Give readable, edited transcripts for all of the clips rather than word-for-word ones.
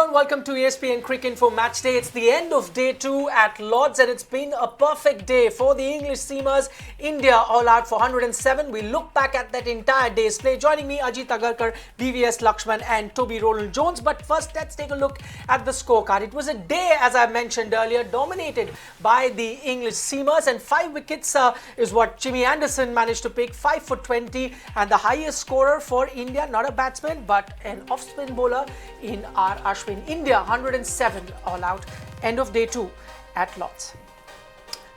and welcome to ESPN Cricket for Matchday. It's the end of day 2 at Lord's and it's been a perfect day for the English seamers. India all out for 107. We look back at that entire day's play. Joining me, Ajit Agarkar, VVS Lakshman and Toby Roland-Jones. But first, let's take a look at the scorecard. It was a day, as I mentioned earlier, dominated by the English seamers, and 5 wickets is what Jimmy Anderson managed to pick, 5 for 20, and the highest scorer for India, not a batsman but an off-spin bowler in R. Ashwin. India 107 all out, end of day 2 at Lord's.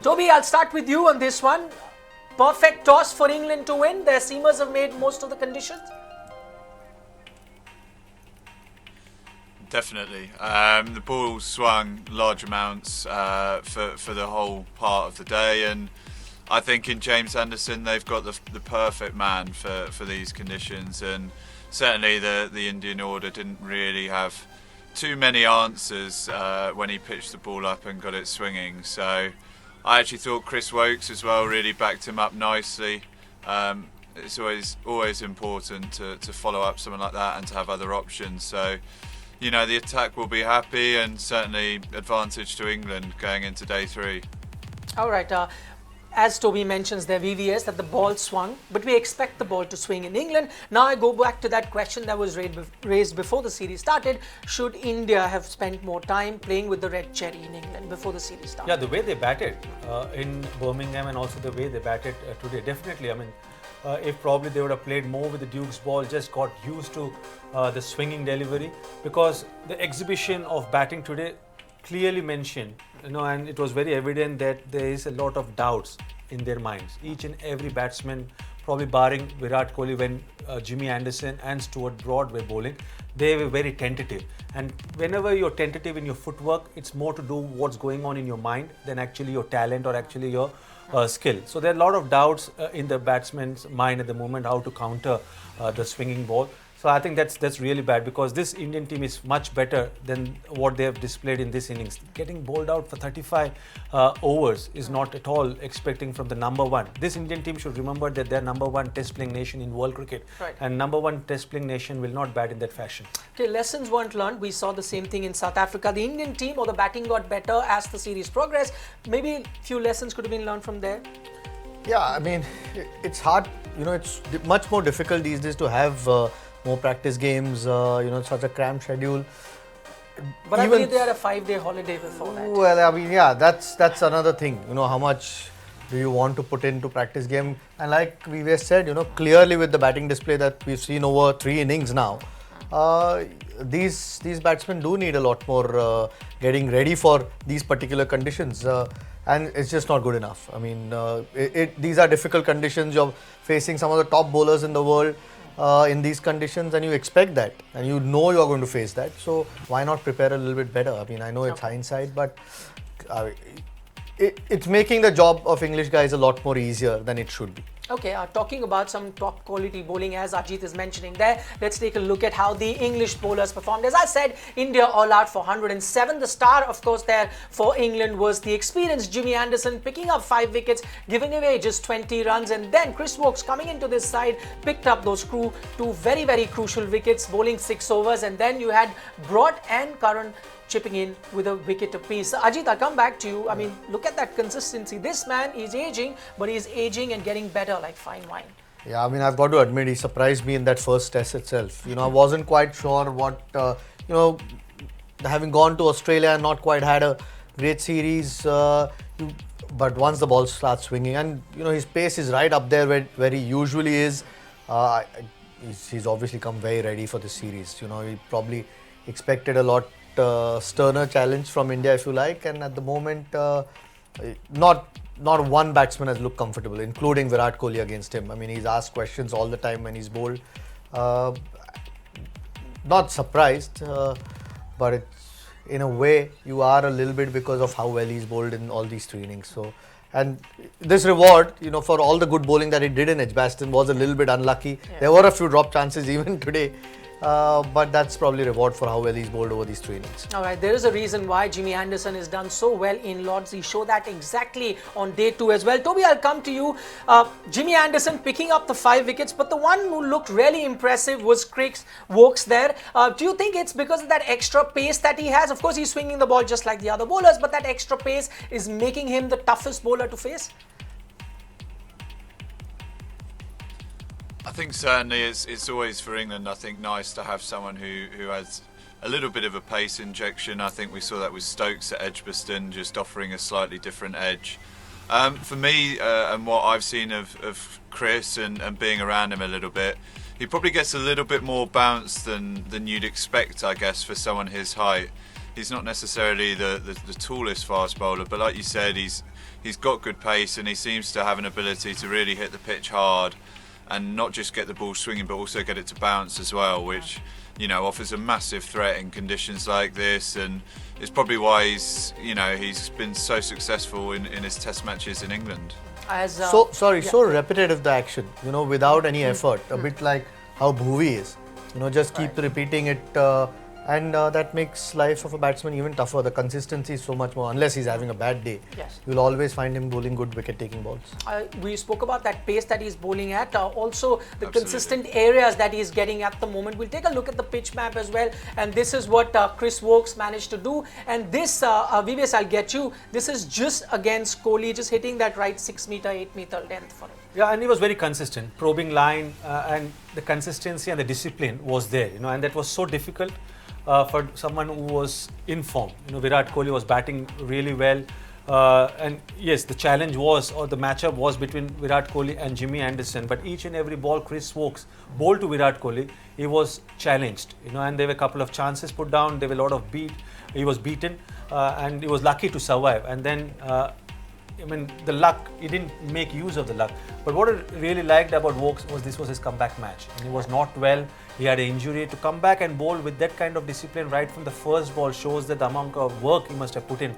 Toby, I'll start with you on this one. Perfect toss for England to win. Their seamers have made most of the conditions. Definitely. The ball swung large amounts for the whole part of the day, and I think in James Anderson they've got the perfect man for these conditions, and certainly the Indian order didn't really have too many answers when he pitched the ball up and got it swinging. So I actually thought Chris Wokes as well really backed him up nicely. It's always important to follow up someone like that and to have other options. So, you know, the attack will be happy, and certainly advantage to England going into day 3. All right. As Toby mentions there, VVS, that the ball swung, but we expect the ball to swing in England. Now I go back to that question that was raised before the series started. Should India have spent more time playing with the red cherry in England before the series started? Yeah, the way they batted in Birmingham and also the way they batted today, definitely. I mean, if probably they would have played more with the Duke's ball, just got used to the swinging delivery, because the exhibition of batting today clearly mentioned, and it was very evident that there is a lot of doubts in their minds. Each and every batsman, probably barring Virat Kohli when Jimmy Anderson and Stuart Broad were bowling, they were very tentative. And whenever you're tentative in your footwork, it's more to do what's going on in your mind than actually your talent or actually your skill. So there are a lot of doubts in the batsman's mind at the moment how to counter the swinging ball. So I think that's really bad, because this Indian team is much better than what they have displayed in this innings. Getting bowled out for 35 overs is not at all expecting from the number one. This Indian team should remember that they're number one test playing nation in world cricket. Right. And number one test playing nation will not bat in that fashion. Okay, lessons weren't learned. We saw the same thing in South Africa. The Indian team, or the batting got better as the series progressed. Maybe a few lessons could have been learned from there. Yeah, I mean, it's hard. It's much more difficult these days to have more practice games, such a cramped schedule. But I believe they had a 5-day holiday before that. Well, I mean, yeah, that's another thing. How much do you want to put into practice game? And like we said, clearly with the batting display that we've seen over 3 innings now, these batsmen do need a lot more getting ready for these particular conditions. And it's just not good enough. I mean, these are difficult conditions. You're facing some of the top bowlers in the world in these conditions, and you expect that, and you're going to face that. So why not prepare a little bit better? I mean, I know it's hindsight, but it's making the job of English guys a lot more easier than it should be. Okay, talking about some top quality bowling, as Ajit is mentioning there, let's take a look at how the English bowlers performed. As I said, India all out for 107. The star, of course, there for England was the experienced Jimmy Anderson, picking up 5 wickets, giving away just 20 runs. And then Chris Wokes, coming into this side, picked up those 2 very, very crucial wickets, bowling 6 overs. And then you had Broad and Curran chipping in with a wicket apiece. Ajit, I'll come back to you. I mean, look at that consistency. This man is aging, but he's aging and getting better like fine wine. Yeah, I mean, I've got to admit, he surprised me in that first test itself. I wasn't quite sure what, having gone to Australia and not quite had a great series, but once the ball starts swinging, and, his pace is right up there where he usually is, he's obviously come very ready for the series. He probably expected a lot sterner challenge from India, if you like, and at the moment not one batsman has looked comfortable, including Virat Kohli against him. I mean, he's asked questions all the time when he's bowled. Not surprised, but it's, in a way you are a little bit, because of how well he's bowled in all these 3 innings. So, and this reward, for all the good bowling that he did in Edgbaston was a little bit unlucky. Yeah. There were a few drop chances even today. but that's probably reward for how well he's bowled over these 3 innings. All right, there is a reason why Jimmy Anderson has done so well in Lords. He showed that exactly on day 2 as well. Toby, I'll come to you. Jimmy Anderson picking up the 5 wickets, but the one who looked really impressive was Chris Woakes there. Do you think it's because of that extra pace that he has? Of course, he's swinging the ball just like the other bowlers, but that extra pace is making him the toughest bowler to face? I think certainly it's always for England, I think, nice to have someone who has a little bit of a pace injection. I think we saw that with Stokes at Edgbaston, just offering a slightly different edge. For me, and what I've seen of Chris and being around him a little bit, he probably gets a little bit more bounce than you'd expect, I guess, for someone his height. He's not necessarily the tallest fast bowler, but like you said, he's got good pace and he seems to have an ability to really hit the pitch hard and not just get the ball swinging but also get it to bounce as well, which, you know, offers a massive threat in conditions like this, and it's probably why he's been so successful in his test matches in England. So repetitive the action, without any effort, a bit like how Bhuvi is, just keep repeating it, and that makes life of a batsman even tougher. The consistency is so much more, unless he's having a bad day. Yes. You'll always find him bowling good wicket-taking balls. We spoke about that pace that he's bowling at, also the Absolutely. consistent areas that he's getting at the moment. We'll take a look at the pitch map as well, and this is what Chris Woakes managed to do. And this, VVS, I'll get you, this is just against Kohli, just hitting that right 6 meter, 8 meter length for him. Yeah, and he was very consistent, probing line, and the consistency and the discipline was there, and that was so difficult for someone who was in form. Virat Kohli was batting really well, and yes, the challenge was, or the matchup was between Virat Kohli and Jimmy Anderson. But each and every ball Chris Woakes bowled to Virat Kohli, he was challenged, and there were a couple of chances put down. There were a lot of he was beaten, and he was lucky to survive. And then the luck, he didn't make use of the luck. But what I really liked about Woakes was this was his comeback match. And he was not well. He had an injury. To come back and bowl with that kind of discipline right from the first ball shows that the amount of work he must have put in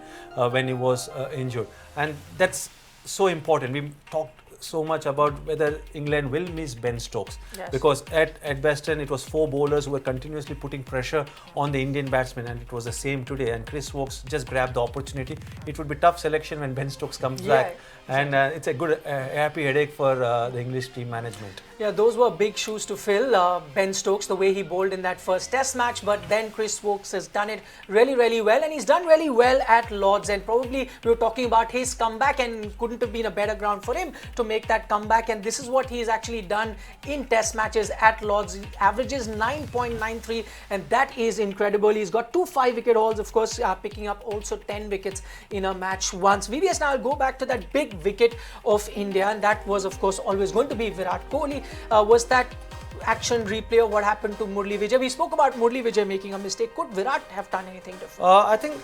when he was injured. And that's so important. We talked so much about whether England will miss Ben Stokes. Yes. Because at Edgbaston it was 4 bowlers who were continuously putting pressure on the Indian batsmen, and it was the same today, and Chris Woakes just grabbed the opportunity. It would be tough selection when Ben Stokes comes back, and it's a good happy headache for the English team management. Yeah, those were big shoes to fill. Ben Stokes, the way he bowled in that first test match, but then Chris Woakes has done it really, really well, and he's done really well at Lords, and probably we were talking about his comeback, and couldn't have been a better ground for him to make that comeback. And this is what he's actually done in test matches at Lords. He averages 9.93, and that is incredible. He's got 2 5-wicket hauls, of course, picking up also 10 wickets in a match once. VVS, now I'll go back to that big wicket of India, and that was, of course, always going to be Virat Kohli. Was that action replay of what happened to Murli Vijay? We spoke about Murli Vijay making a mistake. Could Virat have done anything different? I think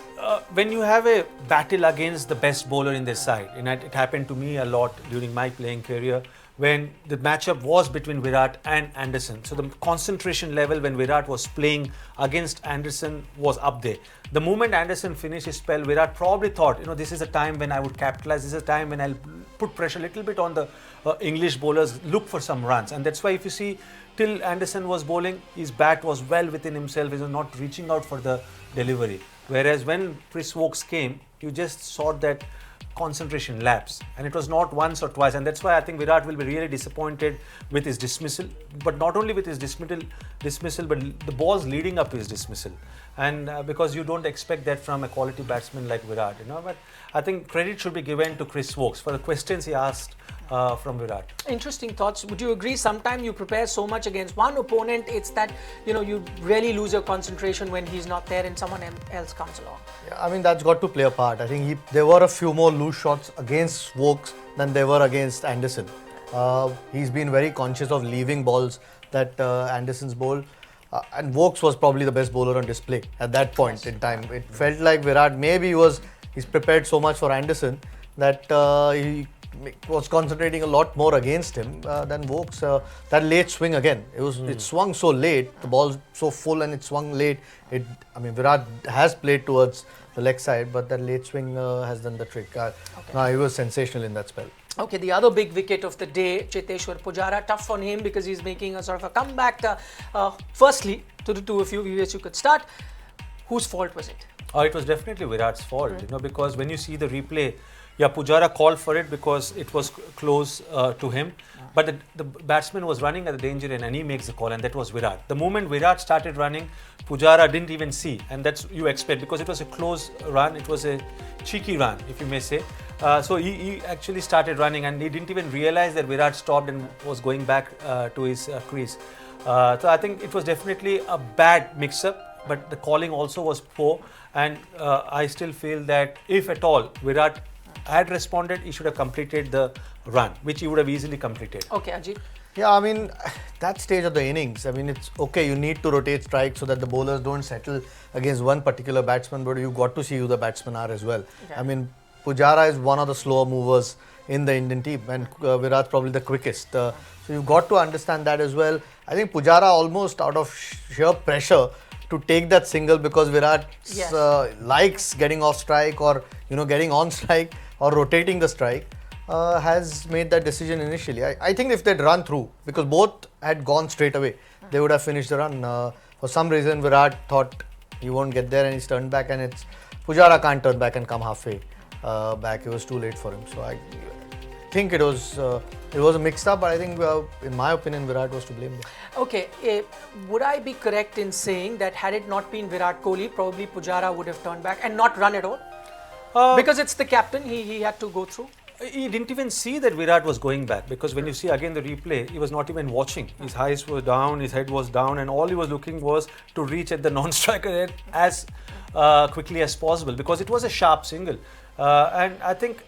when you have a battle against the best bowler in their side, and it happened to me a lot during my playing career, when the matchup was between Virat and Anderson. So the concentration level when Virat was playing against Anderson was up there. The moment Anderson finished his spell, Virat probably thought, this is a time when I would capitalize, this is a time when I'll put pressure a little bit on the English bowlers, look for some runs. And that's why if you see, till Anderson was bowling, his bat was well within himself, he was not reaching out for the delivery. Whereas when Chris Woakes came, you just saw that concentration lapse, and it was not once or twice, and that's why I think Virat will be really disappointed with his dismissal, but not only with his dismissal, but the balls leading up to his dismissal, and because you don't expect that from a quality batsman like Virat, but I think credit should be given to Chris Woakes for the questions he asked from Virat. Interesting thoughts. Would you agree? Sometimes you prepare so much against one opponent, it's that you really lose your concentration when he's not there and someone else comes along. Yeah, I mean, that's got to play a part. I think there were a few more loose shots against Woakes than there were against Anderson. He's been very conscious of leaving balls that Anderson's bowled. And Woakes was probably the best bowler on display at that point in time. It felt like Virat maybe he's prepared so much for Anderson that he was concentrating a lot more against him than Woakes. That late swing again, it swung so late, the ball's so full and it swung late. Virat has played towards the leg side, but that late swing has done the trick. He was sensational in that spell. Okay, the other big wicket of the day, Taylor Pajara, tough on him because he's making a sort of a comeback. Firstly, to the two of you, viewers, you could start. Whose fault was it? It was definitely Virat's fault, because when you see the replay, Pujara called for it because it was close to him, but the batsman was running at the danger end and he makes the call, and that was Virat. The moment Virat started running, Pujara didn't even see, and that's you expect because it was a close run, it was a cheeky run, if you may say. So he actually started running and he didn't even realize that Virat stopped and was going back to his crease. So I think it was definitely a bad mix-up, but the calling also was poor, and I still feel that if at all Virat had responded, he should have completed the run, which he would have easily completed. Okay, Ajit. Yeah, I mean, that stage of the innings, I mean, it's okay, you need to rotate strikes so that the bowlers don't settle against one particular batsman, but you've got to see who the batsmen are as well. Okay. I mean, Pujara is one of the slower movers in the Indian team, and Virat's probably the quickest. So you've got to understand that as well. I think Pujara almost out of sheer pressure to take that single because Virat Yes. likes getting off strike or getting on strike or rotating the strike, has made that decision initially. I think if they'd run through, because both had gone straight away, they would have finished the run. For some reason, Virat thought he won't get there and he's turned back, and it's Pujara can't turn back and come halfway back. It was too late for him. So I think it was a mixed up, but I think in my opinion, Virat was to blame there. Okay, would I be correct in saying that had it not been Virat Kohli, probably Pujara would have turned back and not run at all? Because it's the captain, he had to go through. He didn't even see that Virat was going back, because when you see again the replay, he was not even watching. His eyes were down, his head was down, and all he was looking was to reach at the non-striker head as quickly as possible, because it was a sharp single. And I think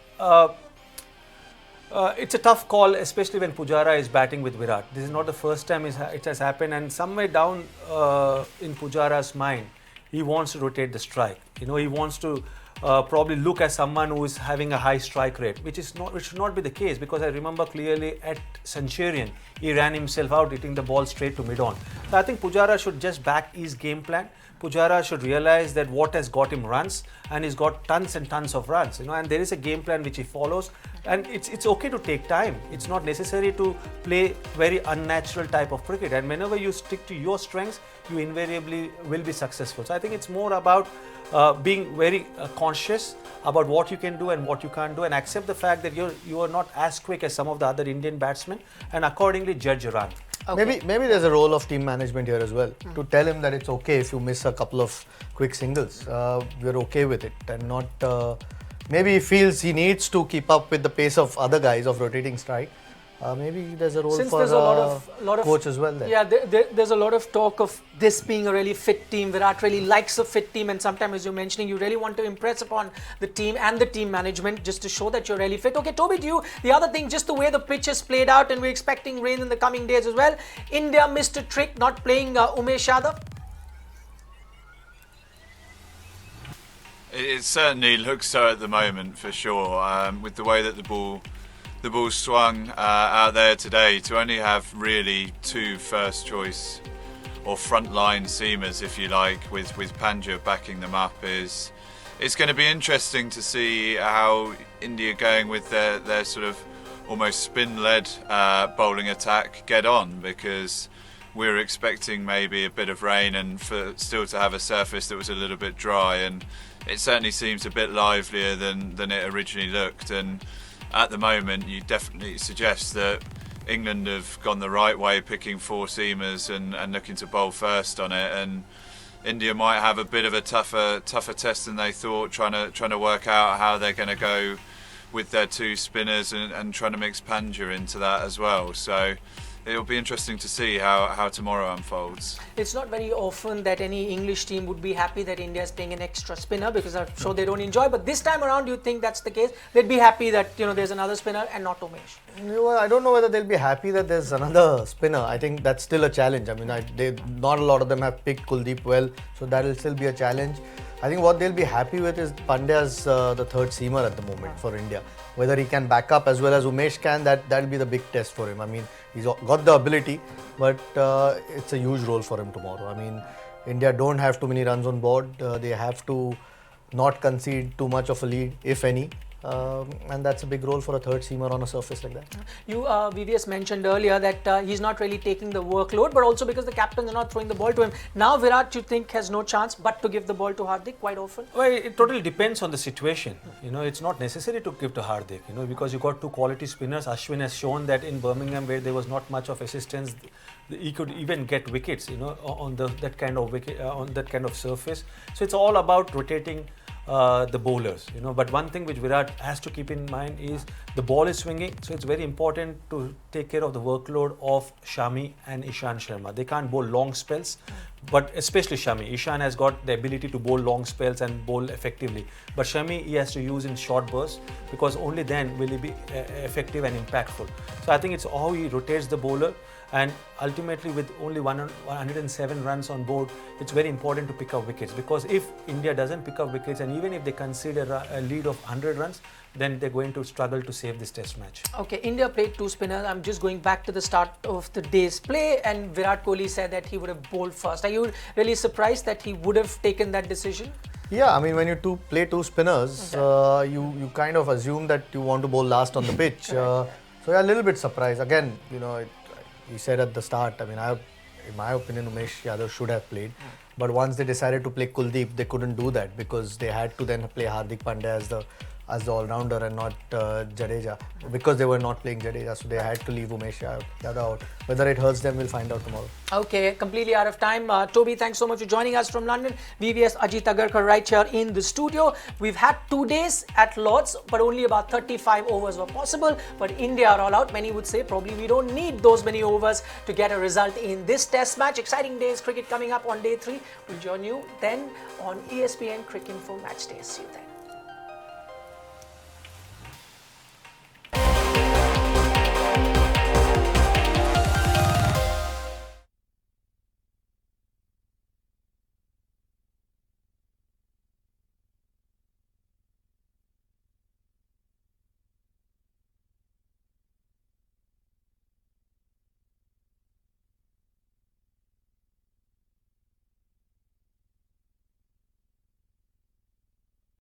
it's a tough call, especially when Pujara is batting with Virat. This is not the first time it has happened, and somewhere down in Pujara's mind, he wants to rotate the strike. He wants to probably look at someone who is having a high strike rate, which should not be the case, because I remember clearly at Centurion, he ran himself out, hitting the ball straight to mid-on. So I think Pujara should just back his game plan. Pujara should realize that what has got him runs, and he's got tons and tons of runs, and there is a game plan which he follows, and it's okay to take time. It's not necessary to play very unnatural type of cricket, and whenever you stick to your strengths, you invariably will be successful. So I think it's more about being very conscious about what you can do and what you can't do, and accept the fact that you are not as quick as some of the other Indian batsmen, and accordingly judge a run. Okay. Maybe there's a role of team management here as well, to tell him that it's okay if you miss a couple of quick singles. We're okay with it, and not maybe he feels he needs to keep up with the pace of other guys of rotating strike. Maybe there's a role Since for there's a lot of coach as well there. Yeah, there's a lot of talk of this being a really fit team. Virat really likes a fit team, and sometimes, as you're mentioning, you really want to impress upon the team and the team management just to show that you're really fit. Okay, Toby, to you, the other thing, just the way the pitch has played out, and we're expecting rain in the coming days as well. India missed a trick not playing Umesh Yadav. It certainly looks so at the moment, for sure. With the way that the ball swung out there today, to only have really two first choice or frontline seamers, if you like, with Panja backing them up, it's going to be interesting to see how India, going with their sort of almost spin-led bowling attack, get on, because we were expecting maybe a bit of rain and for still to have a surface that was a little bit dry, and it certainly seems a bit livelier than it originally looked. And at the moment, you definitely suggest that England have gone the right way, picking four seamers and looking to bowl first on it, and India might have a bit of a tougher test than they thought, trying to work out how they're going to go with their two spinners and trying to mix Panja into that as well. So it'll be interesting to see how tomorrow unfolds. It's not very often that any English team would be happy that India is playing an extra spinner, because I'm sure they don't enjoy. But this time around, you think that's the case? They'd be happy that there's another spinner and not Umesh. I don't know whether they'll be happy that there's another spinner. I think that's still a challenge. I mean, not a lot of them have picked Kuldeep well, so that'll still be a challenge. I think what they'll be happy with is Pandya's the third seamer at the moment for India. Whether he can back up as well as Umesh can, that'll be the big test for him. I mean, he's got the ability, but it's a huge role for him tomorrow. I mean, India don't have too many runs on board. They have to not concede too much of a lead, if any. and that's a big role for a third seamer on a surface like that. You, VVS mentioned earlier that he's not really taking the workload, but also because the captains are not throwing the ball to him. Now Virat, you think, has no chance but to give the ball to Hardik quite often? Well, it totally depends on the situation. It's not necessary to give to Hardik, because you got two quality spinners. Ashwin has shown that in Birmingham, where there was not much of assistance, he could even get wickets, on that kind of wicket, on that kind of surface. So it's all about rotating the bowlers, But one thing which Virat has to keep in mind is the ball is swinging, so it's very important to take care of the workload of Shami and Ishan Sharma. They can't bowl long spells, but especially Shami. Ishan has got the ability to bowl long spells and bowl effectively, but Shami he has to use in short bursts, because only then will he be effective and impactful. So I think it's how he rotates the bowler. And ultimately, with only 107 runs on board, it's very important to pick up wickets, because if India doesn't pick up wickets, and even if they consider a lead of 100 runs, then they're going to struggle to save this test match. Okay, India played two spinners. I'm just going back to the start of the day's play, and Virat Kohli said that he would have bowled first. Are you really surprised that he would have taken that decision? Yeah, I mean, when you play two spinners, you kind of assume that you want to bowl last on the pitch. So yeah, a little bit surprised. Again, he said at the start, I mean, in my opinion, Umesh Yadav should have played. But once they decided to play Kuldeep, they couldn't do that, because they had to then play Hardik Pandya as the all-rounder and not Jadeja, because they were not playing Jadeja, so they had to leave Umesh Yadav out. Whether it hurts them, we'll find out tomorrow. Okay, completely out of time. Toby, thanks so much for joining us from London. VVS Ajit Agarkar right here in the studio. We've had 2 days at Lord's, but only about 35 overs were possible. But India are all out. Many would say probably we don't need those many overs to get a result in this test match. Exciting days cricket coming up on day 3. We'll join you then on ESPN Cricket Info Matchday. See you then.